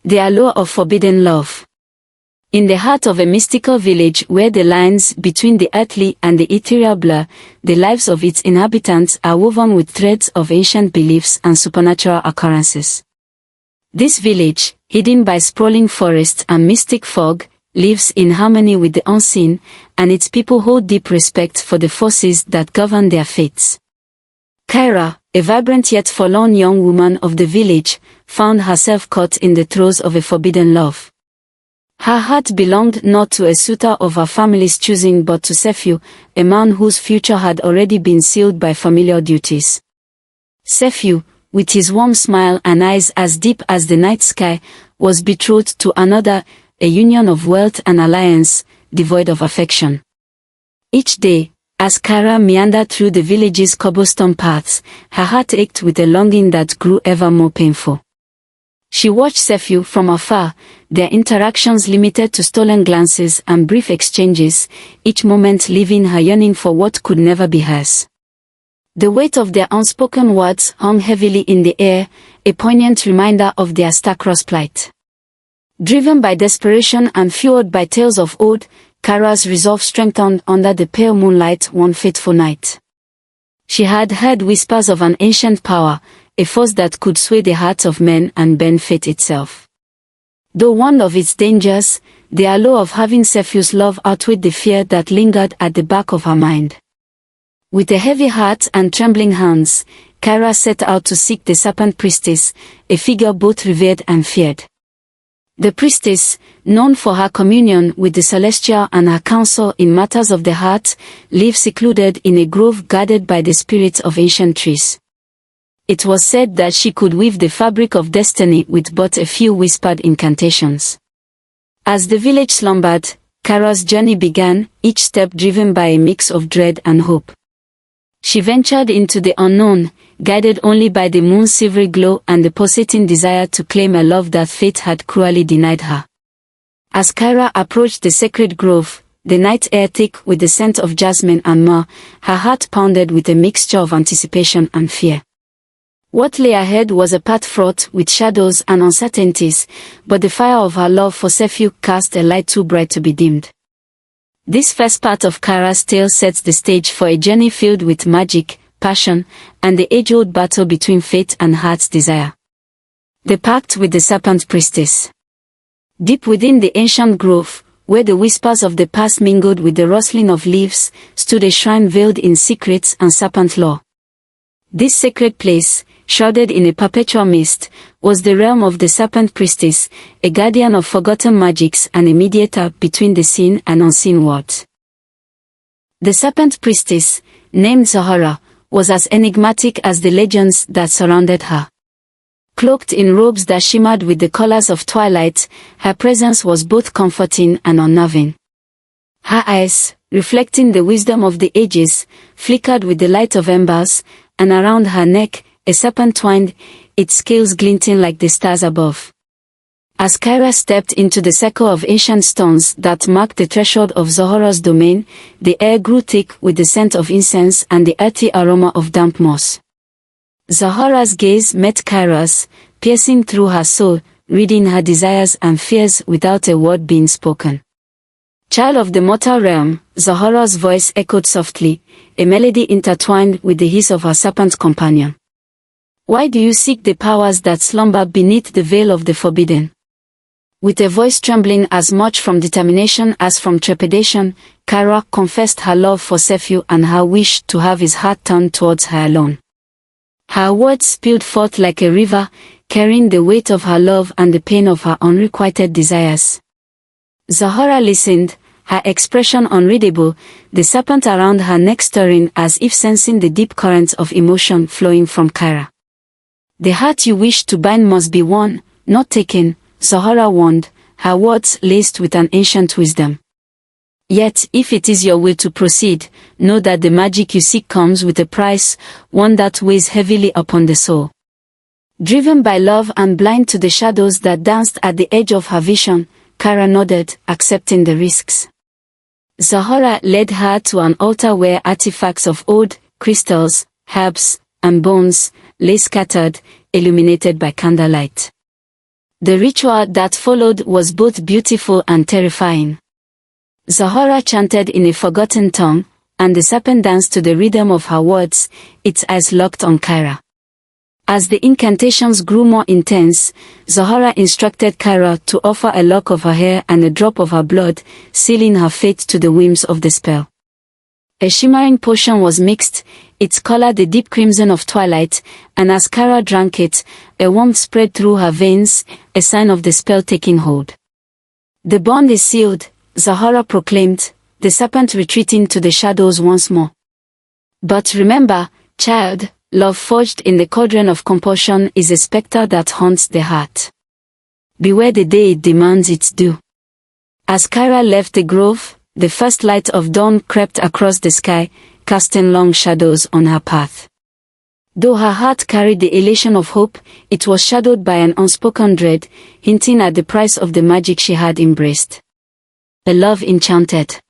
The allure of forbidden love. In the heart of a mystical village where the lines between the earthly and the ethereal blur, the lives of its inhabitants are woven with threads of ancient beliefs and supernatural occurrences. This village, hidden by sprawling forests and mystic fog, lives in harmony with the unseen, and its people hold deep respect for the forces that govern their fates. Kyra, a vibrant yet forlorn young woman of the village, found herself caught in the throes of a forbidden love. Her heart belonged not to a suitor of her family's choosing but to Sephew, a man whose future had already been sealed by familiar duties. Sephew, with his warm smile and eyes as deep as the night sky, was betrothed to another, a union of wealth and alliance, devoid of affection. Each day, as Kyra meandered through the village's cobblestone paths, her heart ached with a longing that grew ever more painful. She watched Sephew from afar, their interactions limited to stolen glances and brief exchanges, each moment leaving her yearning for what could never be hers. The weight of their unspoken words hung heavily in the air, a poignant reminder of their star-crossed plight. Driven by desperation and fueled by tales of old, Kyra's resolve strengthened under the pale moonlight one fateful night. She had heard whispers of an ancient power, a force that could sway the hearts of men and bend fate itself. Though warned of its dangers, the allure of having Sephew's love outweighed the fear that lingered at the back of her mind. With a heavy heart and trembling hands, Kyra set out to seek the serpent priestess, a figure both revered and feared. The priestess, known for her communion with the celestial and her counsel in matters of the heart, lives secluded in a grove guarded by the spirits of ancient trees. It was said that she could weave the fabric of destiny with but a few whispered incantations. As the village slumbered, Kyra's journey began, each step driven by a mix of dread and hope. She ventured into the unknown, guided only by the moon's silvery glow and the pulsating desire to claim a love that fate had cruelly denied her. As Kyra approached the sacred grove, the night air thick with the scent of jasmine and myrrh, her heart pounded with a mixture of anticipation and fear. What lay ahead was a path fraught with shadows and uncertainties, but the fire of her love for Sephew cast a light too bright to be dimmed. This first part of Kyra's tale sets the stage for a journey filled with magic, passion, and the age-old battle between fate and heart's desire. The pact with the serpent priestess. Deep within the ancient grove, where the whispers of the past mingled with the rustling of leaves, stood a shrine veiled in secrets and serpent lore. This sacred place, shrouded in a perpetual mist, was the realm of the serpent priestess, a guardian of forgotten magics and a mediator between the seen and unseen worlds. The serpent priestess, named Zahara, was as enigmatic as the legends that surrounded her. Cloaked in robes that shimmered with the colors of twilight, her presence was both comforting and unnerving. Her eyes, reflecting the wisdom of the ages, flickered with the light of embers, and around her neck, a serpent twined, its scales glinting like the stars above. As Kyra stepped into the circle of ancient stones that marked the threshold of Zahara's domain, the air grew thick with the scent of incense and the earthy aroma of damp moss. Zahara's gaze met Kyra's, piercing through her soul, reading her desires and fears without a word being spoken. Child of the mortal realm, Zahara's voice echoed softly, a melody intertwined with the hiss of her serpent companion. Why do you seek the powers that slumber beneath the veil of the forbidden? With a voice trembling as much from determination as from trepidation, Kyra confessed her love for Sephew and her wish to have his heart turned towards her alone. Her words spilled forth like a river, carrying the weight of her love and the pain of her unrequited desires. Zahara listened, her expression unreadable, the serpent around her neck stirring as if sensing the deep currents of emotion flowing from Kyra. The heart you wish to bind must be won, not taken, Zahara warned, her words laced with an ancient wisdom. Yet, if it is your will to proceed, know that the magic you seek comes with a price, one that weighs heavily upon the soul. Driven by love and blind to the shadows that danced at the edge of her vision, Kyra nodded, accepting the risks. Zahara led her to an altar where artifacts of old, crystals, herbs, and bones lay scattered, illuminated by candlelight. The ritual that followed was both beautiful and terrifying. Zahora chanted in a forgotten tongue, and the serpent danced to the rhythm of her words, its eyes locked on Kyra. As the incantations grew more intense, Zahora instructed Kyra to offer a lock of her hair and a drop of her blood, sealing her fate to the whims of the spell. A shimmering potion was mixed, its color the deep crimson of twilight, and as Kyra drank it, a warmth spread through her veins, a sign of the spell taking hold. "The bond is sealed," Zahora proclaimed, the serpent retreating to the shadows once more. "But remember, child, love forged in the cauldron of compulsion is a specter that haunts the heart. Beware the day it demands its due." As Kyra left the grove, the first light of dawn crept across the sky, casting long shadows on her path. Though her heart carried the elation of hope, it was shadowed by an unspoken dread, hinting at the price of the magic she had embraced. A love enchanted.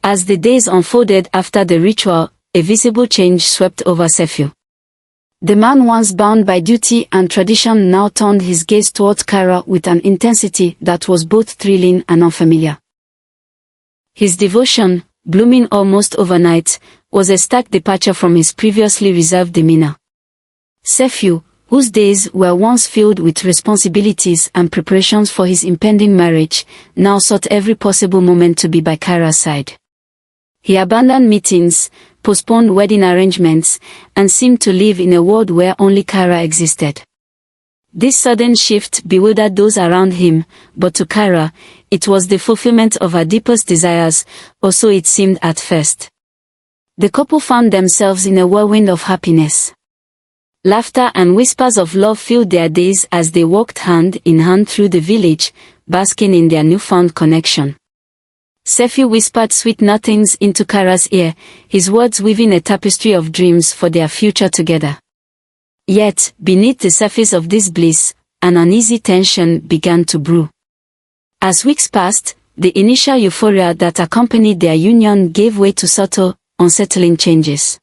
As the days unfolded after the ritual, a visible change swept over Sephiu. The man once bound by duty and tradition now turned his gaze towards Kyra with an intensity that was both thrilling and unfamiliar. His devotion, blooming almost overnight, was a stark departure from his previously reserved demeanor. Sephiu, whose days were once filled with responsibilities and preparations for his impending marriage, now sought every possible moment to be by Kyra's side. He abandoned meetings, postponed wedding arrangements, and seemed to live in a world where only Kyra existed. This sudden shift bewildered those around him, but to Kyra, it was the fulfillment of her deepest desires, or so it seemed at first. The couple found themselves in a whirlwind of happiness. Laughter and whispers of love filled their days as they walked hand in hand through the village, basking in their newfound connection. Sephiu whispered sweet nothings into Kyra's ear, his words weaving a tapestry of dreams for their future together. Yet, beneath the surface of this bliss, an uneasy tension began to brew. As weeks passed, the initial euphoria that accompanied their union gave way to subtle, unsettling changes.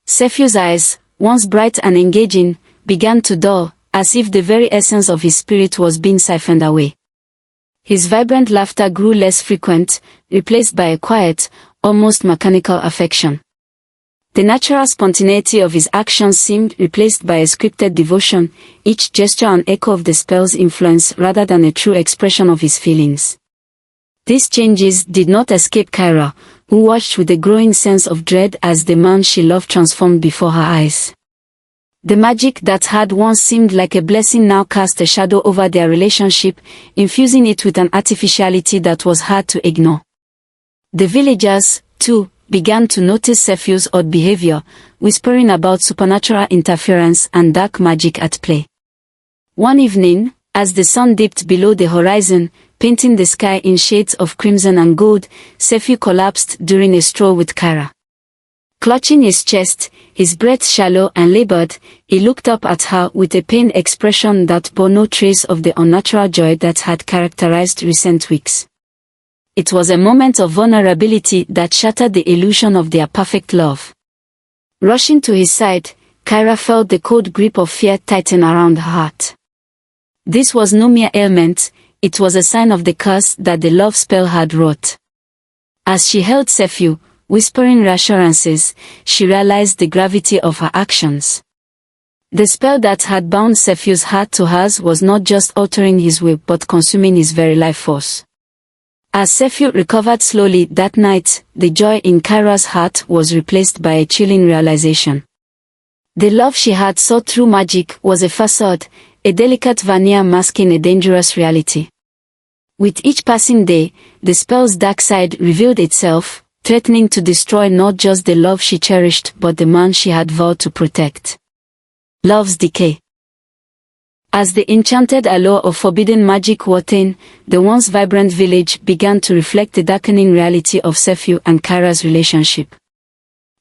Sephiu's eyes, once bright and engaging, began to dull, as if the very essence of his spirit was being siphoned away. His vibrant laughter grew less frequent, replaced by a quiet, almost mechanical affection. The natural spontaneity of his actions seemed replaced by a scripted devotion, each gesture an echo of the spell's influence rather than a true expression of his feelings. These changes did not escape Kyra, who watched with a growing sense of dread as the man she loved transformed before her eyes. The magic that had once seemed like a blessing now cast a shadow over their relationship, infusing it with an artificiality that was hard to ignore. The villagers, too, began to notice Sephiu's odd behavior, whispering about supernatural interference and dark magic at play. One evening, as the sun dipped below the horizon, painting the sky in shades of crimson and gold, Sephiu collapsed during a stroll with Kyra. Clutching his chest, his breath shallow and labored, he looked up at her with a pained expression that bore no trace of the unnatural joy that had characterized recent weeks. It was a moment of vulnerability that shattered the illusion of their perfect love. Rushing to his side, Kyra felt the cold grip of fear tighten around her heart. This was no mere ailment, it was a sign of the curse that the love spell had wrought. As she held Sephiu, whispering reassurances, she realized the gravity of her actions. The spell that had bound Sephiu's heart to hers was not just altering his will but consuming his very life force. As Sephiu recovered slowly that night, the joy in Kyra's heart was replaced by a chilling realization. The love she had sought through magic was a facade, a delicate veneer masking a dangerous reality. With each passing day, the spell's dark side revealed itself, threatening to destroy not just the love she cherished but the man she had vowed to protect. Love's decay. As the enchanted allure of forbidden magic wore thin, the once vibrant village began to reflect the darkening reality of Sephiu and Kyra's relationship.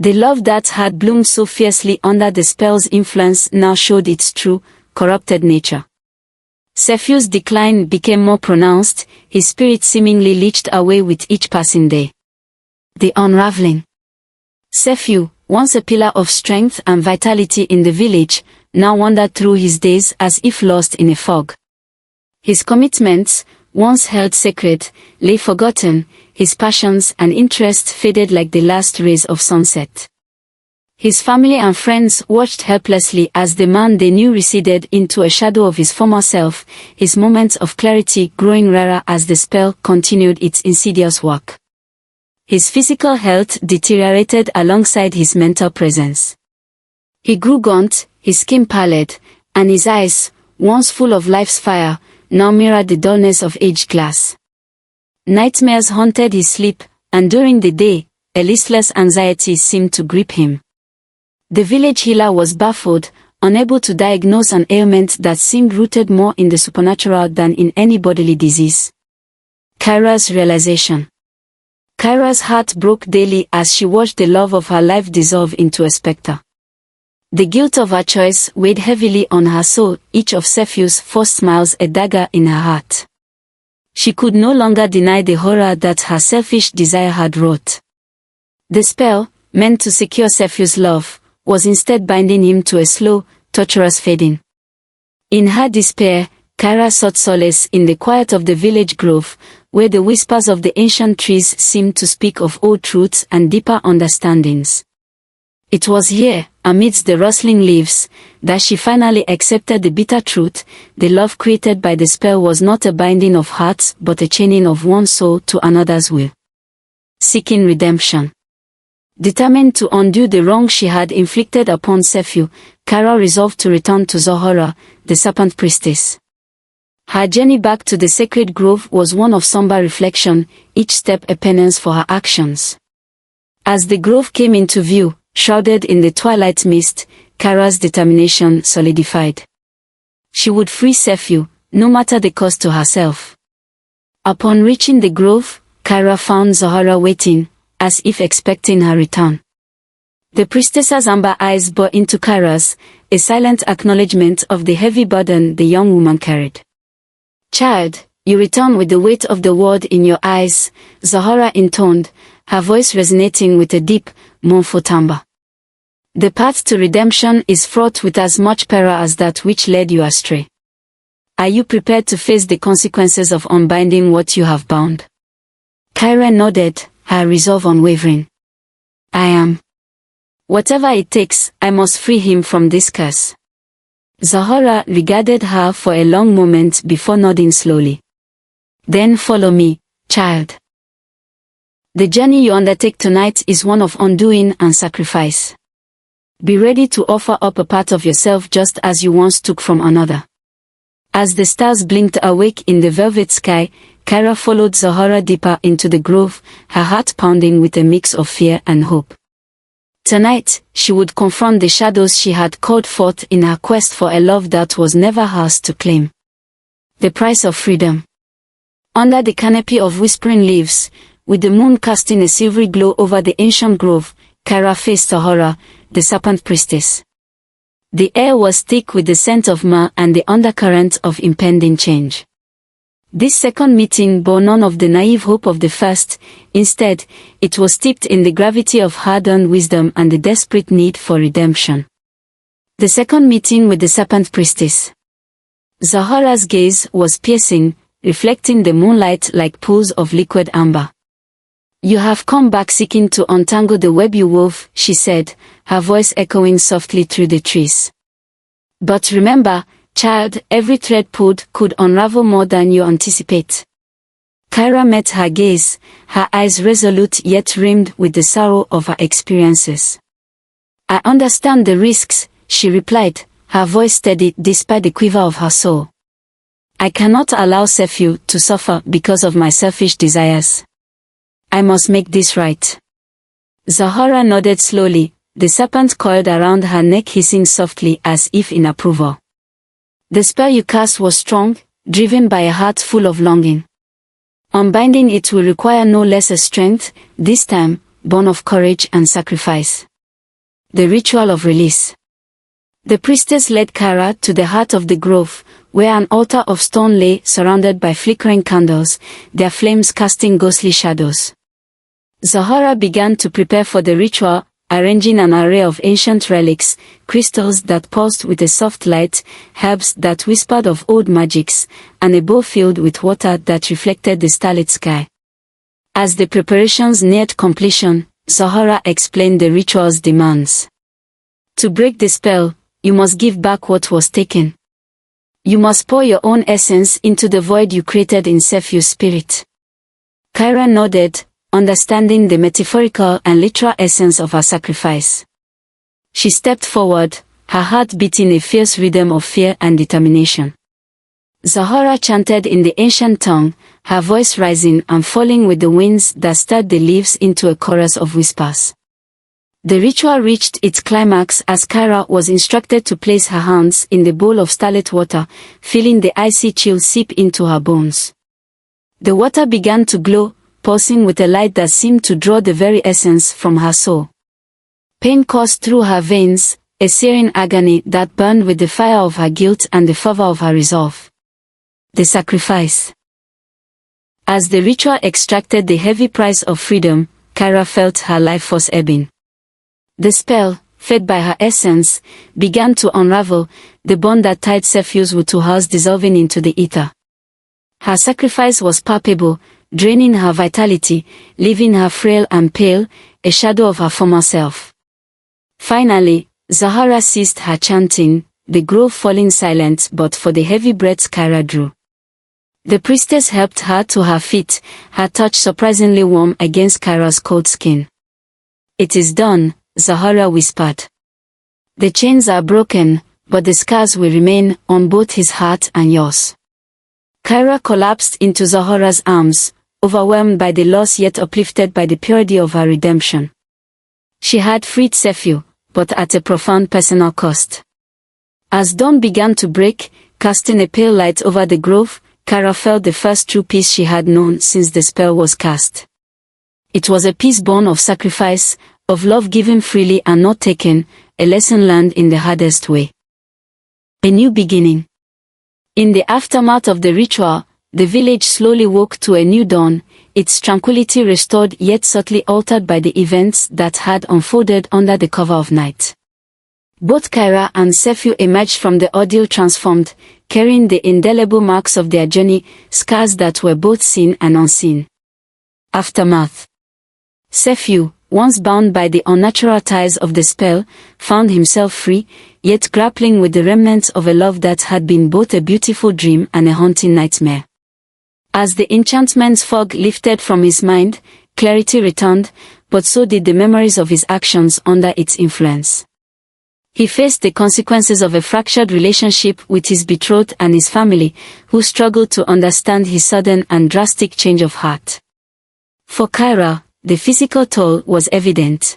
The love that had bloomed so fiercely under the spell's influence now showed its true, corrupted nature. Sephiu's decline became more pronounced, his spirit seemingly leached away with each passing day. The unraveling. Sephiu, once a pillar of strength and vitality in the village, now wandered through his days as if lost in a fog. His commitments, once held sacred, lay forgotten, his passions and interests faded like the last rays of sunset. His family and friends watched helplessly as the man they knew receded into a shadow of his former self, his moments of clarity growing rarer as the spell continued its insidious work. His physical health deteriorated alongside his mental presence. He grew gaunt, his skin pallid, and his eyes, once full of life's fire, now mirrored the dullness of aged glass. Nightmares haunted his sleep, and during the day, a listless anxiety seemed to grip him. The village healer was baffled, unable to diagnose an ailment that seemed rooted more in the supernatural than in any bodily disease. Kyra's realization. Kyra's heart broke daily as she watched the love of her life dissolve into a specter. The guilt of her choice weighed heavily on her soul, each of Sephir's forced smiles a dagger in her heart. She could no longer deny the horror that her selfish desire had wrought. The spell, meant to secure Sephir's love, was instead binding him to a slow, torturous fading. In her despair, Kyra sought solace in the quiet of the village grove, where the whispers of the ancient trees seemed to speak of old truths and deeper understandings. It was here, amidst the rustling leaves, that she finally accepted the bitter truth: the love created by the spell was not a binding of hearts but a chaining of one soul to another's will. Seeking redemption. Determined to undo the wrong she had inflicted upon Sephir, Kyra resolved to return to Zohora, the serpent priestess. Her journey back to the sacred grove was one of somber reflection, each step a penance for her actions. As the grove came into view, shrouded in the twilight mist, Kyra's determination solidified. She would free Sephir, no matter the cost to herself. Upon reaching the grove, Kyra found Zohora waiting, as if expecting her return. The priestess's amber eyes bore into Kyra's, a silent acknowledgement of the heavy burden the young woman carried. "Child, you return with the weight of the world in your eyes," Zohora intoned, her voice resonating with a deep, mournful timbre. "The path to redemption is fraught with as much peril as that which led you astray. Are you prepared to face the consequences of unbinding what you have bound?" Kyra nodded, her resolve unwavering. "I am. Whatever it takes, I must free him from this curse." Zohora regarded her for a long moment before nodding slowly. "Then follow me, child. The journey you undertake tonight is one of undoing and sacrifice. Be ready to offer up a part of yourself just as you once took from another." As the stars blinked awake in the velvet sky, Kyra followed Zohora deeper into the grove, her heart pounding with a mix of fear and hope. Tonight, she would confront the shadows she had called forth in her quest for a love that was never hers to claim. The price of freedom. Under the canopy of whispering leaves, with the moon casting a silvery glow over the ancient grove, Kyra faced Zohora, the serpent priestess. The air was thick with the scent of myrrh and the undercurrent of impending change. This second meeting bore none of the naive hope of the first. Instead, it was steeped in the gravity of hard-earned wisdom and the desperate need for redemption. The second meeting with the serpent priestess. Zohora's gaze was piercing, reflecting the moonlight like pools of liquid amber. "You have come back seeking to untangle the web you wove," she said, her voice echoing softly through the trees. "But remember, child, every thread pulled could unravel more than you anticipate." Kyra met her gaze, her eyes resolute yet rimmed with the sorrow of her experiences. "I understand the risks," she replied, her voice steady despite the quiver of her soul. "I cannot allow Sephir to suffer because of my selfish desires. I must make this right." Zohora nodded slowly, the serpent coiled around her neck hissing softly as if in approval. "The spell you cast was strong, driven by a heart full of longing. Unbinding it will require no less a strength, this time, born of courage and sacrifice." The ritual of release. The priestess led Kyra to the heart of the grove, where an altar of stone lay surrounded by flickering candles, their flames casting ghostly shadows. Zohora began to prepare for the ritual, arranging an array of ancient relics, crystals that pulsed with a soft light, herbs that whispered of old magics, and a bowl filled with water that reflected the starlit sky. As the preparations neared completion, Zahara explained the ritual's demands. To break the spell, you must give back what was taken. You must pour your own essence into the void you created in Sefiu's spirit. Kyra nodded, understanding the metaphorical and literal essence of her sacrifice. She stepped forward, her heart beating a fierce rhythm of fear and determination. Zahara chanted in the ancient tongue, her voice rising and falling with the winds that stirred the leaves into a chorus of whispers. The ritual reached its climax as Kyra was instructed to place her hands in the bowl of starlit water, feeling the icy chill seep into her bones. The water began to glow, pulsing with a light that seemed to draw the very essence from her soul. Pain coursed through her veins, a searing agony that burned with the fire of her guilt and the fervor of her resolve. The sacrifice. As the ritual extracted the heavy price of freedom, Kyra felt her life force ebbing. The spell, fed by her essence, began to unravel, the bond that tied Sefiu's wood to hers dissolving into the ether. Her sacrifice was palpable, draining her vitality, leaving her frail and pale, a shadow of her former self. Finally, Zahara ceased her chanting, the grove falling silent but for the heavy breaths Kyra drew. The priestess helped her to her feet, her touch surprisingly warm against Kyra's cold skin. "It is done," Zahara whispered. "The chains are broken, but the scars will remain on both his heart and yours." Kyra collapsed into Zahara's arms, overwhelmed by the loss yet uplifted by the purity of her redemption. She had freed Sefiu, but at a profound personal cost. As dawn began to break, casting a pale light over the grove, Kyra felt the first true peace she had known since the spell was cast. It was a peace born of sacrifice, of love given freely and not taken, a lesson learned in the hardest way. A new beginning. In the aftermath of the ritual, the village slowly woke to a new dawn, its tranquility restored yet subtly altered by the events that had unfolded under the cover of night. Both Kyra and Sefiu emerged from the ordeal transformed, carrying the indelible marks of their journey, scars that were both seen and unseen. Aftermath. Sefiu, once bound by the unnatural ties of the spell, found himself free, yet grappling with the remnants of a love that had been both a beautiful dream and a haunting nightmare. As the enchantment's fog lifted from his mind, clarity returned, but so did the memories of his actions under its influence. He faced the consequences of a fractured relationship with his betrothed and his family, who struggled to understand his sudden and drastic change of heart. For Kyra, the physical toll was evident.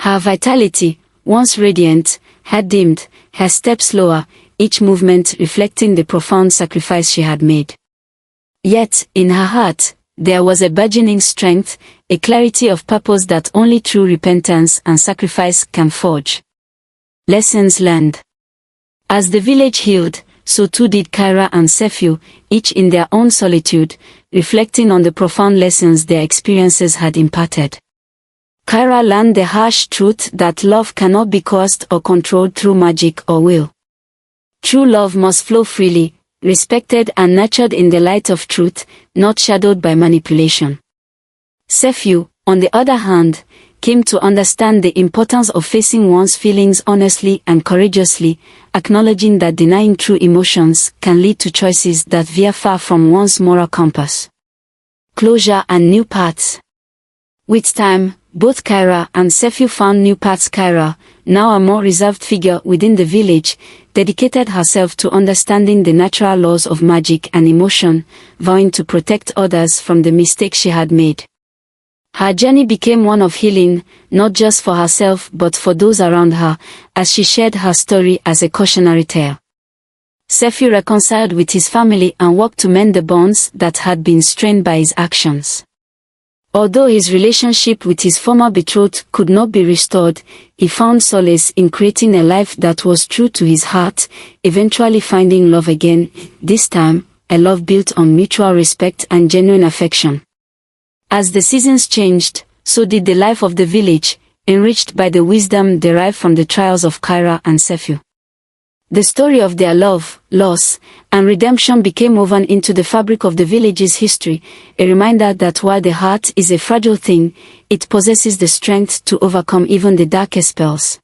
Her vitality, once radiant, had dimmed, her steps slower, each movement reflecting the profound sacrifice she had made. Yet, in her heart, there was a burgeoning strength, a clarity of purpose that only true repentance and sacrifice can forge. Lessons learned. As the village healed, so too did Kyra and Sefiu, each in their own solitude, reflecting on the profound lessons their experiences had imparted. Kyra learned the harsh truth that love cannot be caused or controlled through magic or will. True love must flow freely, respected and nurtured in the light of truth, not shadowed by manipulation. Sefiu, on the other hand, came to understand the importance of facing one's feelings honestly and courageously, acknowledging that denying true emotions can lead to choices that veer far from one's moral compass. Closure and new paths. With time, both Kyra and Sefiu found new paths. Kyra, now a more reserved figure within the village, dedicated herself to understanding the natural laws of magic and emotion, vowing to protect others from the mistakes she had made. Her journey became one of healing, not just for herself but for those around her, as she shared her story as a cautionary tale. Sefiu reconciled with his family and worked to mend the bonds that had been strained by his actions. Although his relationship with his former betrothed could not be restored, he found solace in creating a life that was true to his heart, eventually finding love again, this time, a love built on mutual respect and genuine affection. As the seasons changed, so did the life of the village, enriched by the wisdom derived from the trials of Kyra and Sephu. The story of their love, loss, and redemption became woven into the fabric of the village's history, a reminder that while the heart is a fragile thing, it possesses the strength to overcome even the darkest spells.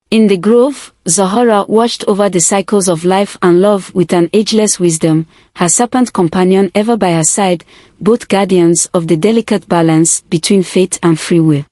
In the grove, Zahara watched over the cycles of life and love with an ageless wisdom, her serpent companion ever by her side, both guardians of the delicate balance between fate and free will.